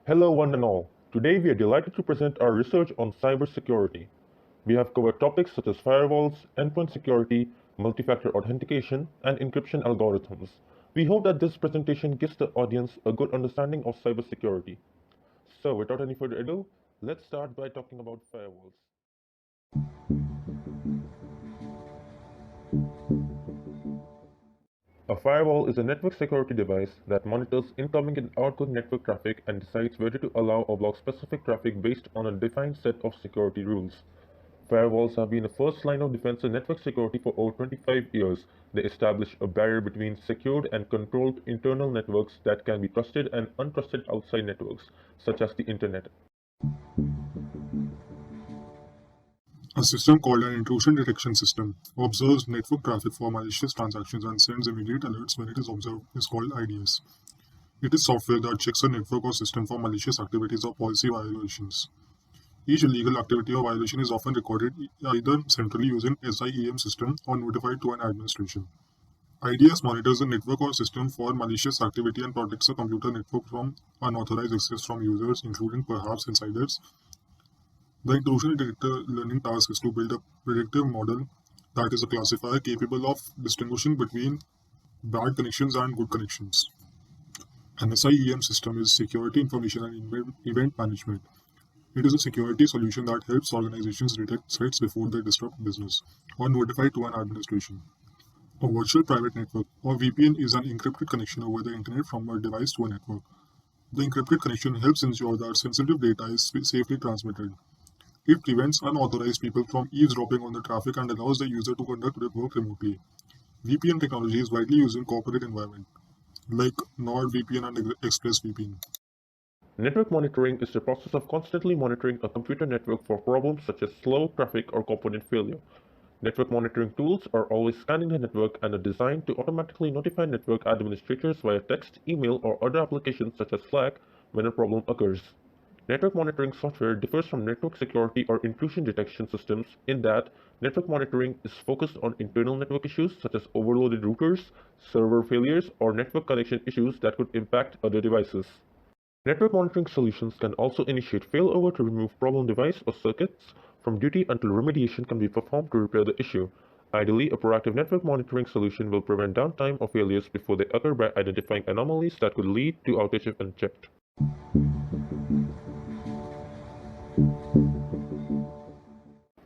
Hello, one and all. Today we are delighted to present our research on cybersecurity. We have covered topics such as firewalls, endpoint security, multi-factor authentication, and encryption algorithms. We hope that this presentation gives the audience a good understanding of cybersecurity. So, without any further ado, let's start by talking about firewalls. A firewall is a network security device that monitors incoming and outgoing network traffic and decides whether to allow or block specific traffic based on a defined set of security rules. Firewalls have been the first line of defense in network security for over 25 years. They establish a barrier between secured and controlled internal networks that can be trusted and untrusted outside networks, such as the Internet. A system called an intrusion detection system observes network traffic for malicious transactions and sends immediate alerts when it is observed is called IDS. It is software that checks a network or system for malicious activities or policy violations. Each illegal activity or violation is often recorded either centrally using SIEM system or notified to an administration. IDS monitors the network or system for malicious activity and protects a computer network from unauthorized access from users, including perhaps insiders. The intrusion detector learning task is to build a predictive model that is a classifier capable of distinguishing between bad connections and good connections. An SIEM system is security information and event management. It is a security solution that helps organizations detect threats before they disrupt business or notify to an administration. A virtual private network or VPN is an encrypted connection over the internet from a device to a network. The encrypted connection helps ensure that sensitive data is safely transmitted. It prevents unauthorized people from eavesdropping on the traffic and allows the user to conduct work remotely. VPN technology is widely used in corporate environments, like NordVPN and ExpressVPN. Network monitoring is the process of constantly monitoring a computer network for problems such as slow traffic or component failure. Network monitoring tools are always scanning the network and are designed to automatically notify network administrators via text, email, or other applications such as Slack when a problem occurs. Network monitoring software differs from network security or intrusion detection systems in that network monitoring is focused on internal network issues such as overloaded routers, server failures, or network connection issues that could impact other devices. Network monitoring solutions can also initiate failover to remove problem device or circuits from duty until remediation can be performed to repair the issue. Ideally, a proactive network monitoring solution will prevent downtime or failures before they occur by identifying anomalies that could lead to outage if unchecked.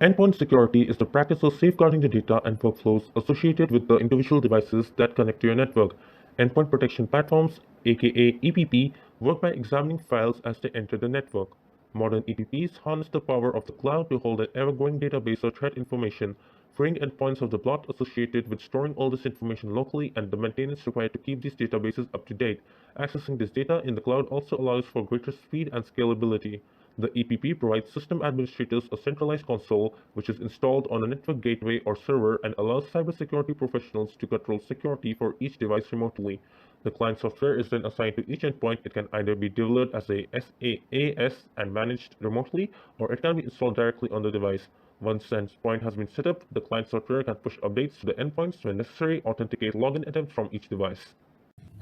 Endpoint security is the practice of safeguarding the data and workflows associated with the individual devices that connect to your network. Endpoint protection platforms, aka EPP, work by examining files as they enter the network. Modern EPPs harness the power of the cloud to hold an ever-growing database of threat information, freeing endpoints of the block associated with storing all this information locally and the maintenance required to keep these databases up to date. Accessing this data in the cloud also allows for greater speed and scalability. The EPP provides system administrators a centralized console which is installed on a network gateway or server and allows cybersecurity professionals to control security for each device remotely. The client software is then assigned to each endpoint. It can either be delivered as a SaaS and managed remotely, or it can be installed directly on the device. Once the endpoint has been set up, the client software can push updates to the endpoints when necessary, authenticate login attempts from each device.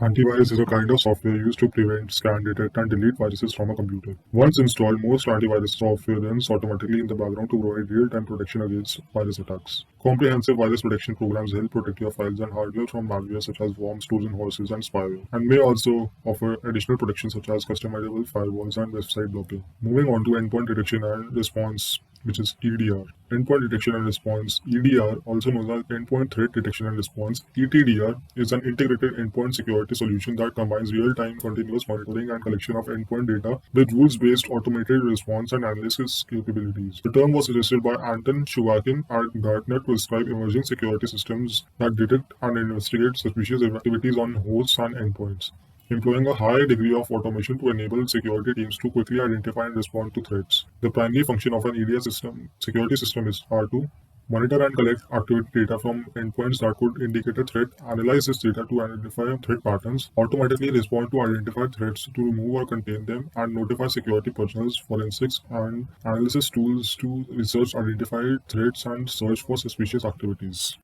Antivirus is a kind of software used to prevent, scan, detect, and delete viruses from a computer. Once installed, most antivirus software runs automatically in the background to provide real-time protection against virus attacks. Comprehensive virus protection programs help protect your files and hardware from malware such as worms, Trojan horses, and spyware, and may also offer additional protection such as customizable firewalls and website blocking. Moving on to endpoint detection and response, which is EDR. Endpoint detection and response, EDR, also known as endpoint threat detection and response, ETDR, is an integrated endpoint security solution that combines real-time continuous monitoring and collection of endpoint data with rules-based automated response and analysis capabilities. The term was suggested by Anton Shuvakin at Gartner to describe emerging security systems that detect and investigate suspicious activities on hosts and endpoints, employing a high degree of automation to enable security teams to quickly identify and respond to threats. The primary function of an EDR security system is R2. Monitor and collect activity data from endpoints that could indicate a threat, analyze this data to identify threat patterns, automatically respond to identified threats to remove or contain them, and notify security personnel, forensics, and analysis tools to research identified threats and search for suspicious activities.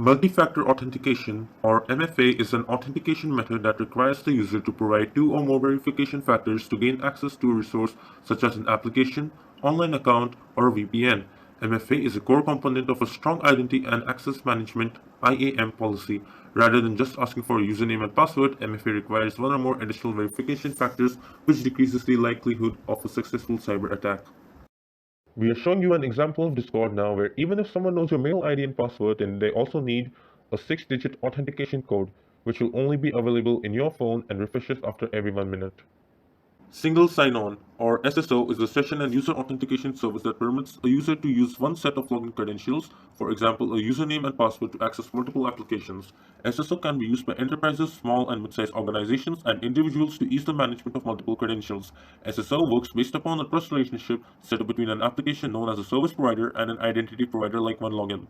Multi-factor authentication, or MFA, is an authentication method that requires the user to provide two or more verification factors to gain access to a resource such as an application, online account, or a VPN. MFA is a core component of a strong identity and access management IAM policy. Rather than just asking for a username and password, MFA requires one or more additional verification factors, which decreases the likelihood of a successful cyber attack. We are showing you an example of Discord now where even if someone knows your mail ID and password, then they also need a 6-digit authentication code, which will only be available in your phone and refreshes after every 1 minute. Single sign-on, or SSO, is a session and user authentication service that permits a user to use one set of login credentials, for example, a username and password, to access multiple applications. SSO can be used by enterprises, small and mid-sized organizations, and individuals to ease the management of multiple credentials. SSO works based upon a trust relationship set up between an application known as a service provider and an identity provider like OneLogin.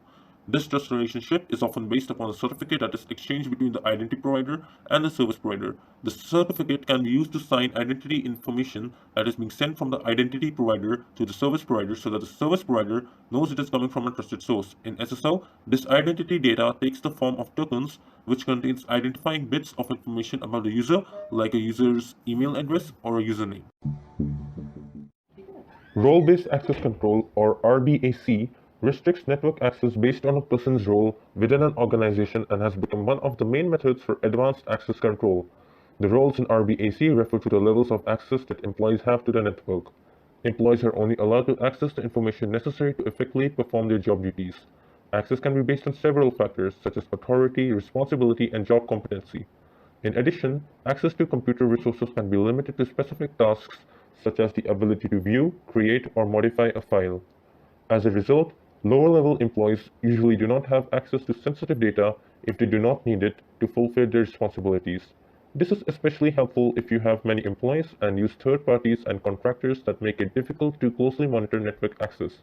This trust relationship is often based upon a certificate that is exchanged between the identity provider and the service provider. The certificate can be used to sign identity information that is being sent from the identity provider to the service provider so that the service provider knows it is coming from a trusted source. In SSO, this identity data takes the form of tokens, which contains identifying bits of information about the user, like a user's email address or a username. Role-based access control, or RBAC, restricts network access based on a person's role within an organization and has become one of the main methods for advanced access control. The roles in RBAC refer to the levels of access that employees have to the network. Employees are only allowed to access the information necessary to effectively perform their job duties. Access can be based on several factors such as authority, responsibility, and job competency. In addition, access to computer resources can be limited to specific tasks such as the ability to view, create, or modify a file. As a result, lower-level employees usually do not have access to sensitive data if they do not need it to fulfill their responsibilities. This is especially helpful if you have many employees and use third parties and contractors that make it difficult to closely monitor network access.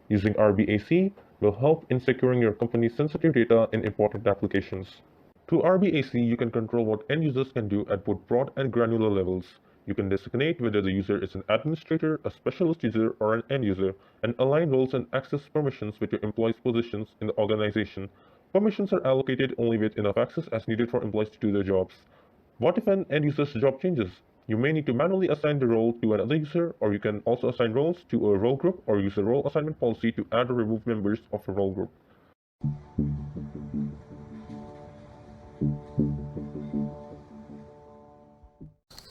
Using RBAC will help in securing your company's sensitive data in important applications. Through RBAC, you can control what end users can do at both broad and granular levels. You can designate whether the user is an administrator, a specialist user, or an end user, and align roles and access permissions with your employees' positions in the organization. Permissions are allocated only with enough access as needed for employees to do their jobs. What if an end user's job changes? You may need to manually assign the role to another user, or you can also assign roles to a role group or use a role assignment policy to add or remove members of a role group.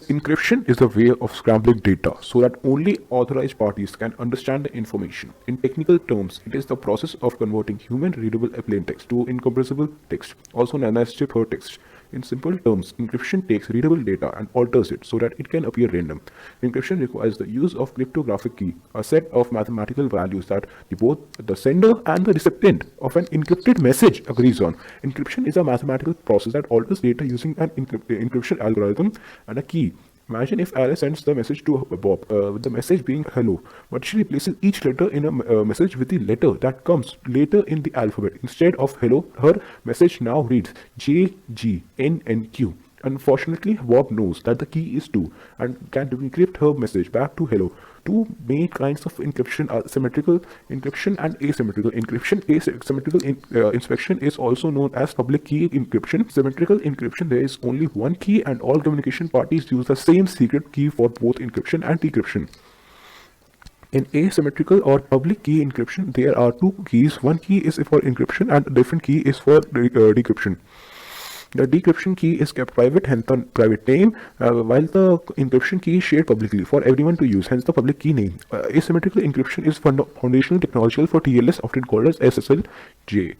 Encryption is a way of scrambling data so that only authorized parties can understand the information. In technical terms, it is the process of converting human-readable plain text to incompressible text, also known as ciphertext. In simple terms, encryption takes readable data and alters it so that it can appear random. Encryption requires the use of cryptographic key, a set of mathematical values that both the sender and the recipient of an encrypted message agrees on. Encryption is a mathematical process that alters data using an encryption algorithm and a key. Imagine if Alice sends the message to Bob, with the message being hello, but she replaces each letter in a message with the letter that comes later in the alphabet. Instead of hello, her message now reads J, G, N, and Q. Unfortunately, Bob knows that the key is 2 and can decrypt her message back to hello. Two main kinds of encryption are symmetrical encryption and asymmetrical encryption. Asymmetrical inspection is also known as public key encryption. Symmetrical encryption, there is only one key and all communication parties use the same secret key for both encryption and decryption. In asymmetrical or public key encryption, there are two keys. One key is for encryption and a different key is for decryption. The decryption key is kept private, hence the private name, while the encryption key is shared publicly for everyone to use, hence the public key name. Asymmetrical encryption is foundational technology for TLS, often called as SSLJ.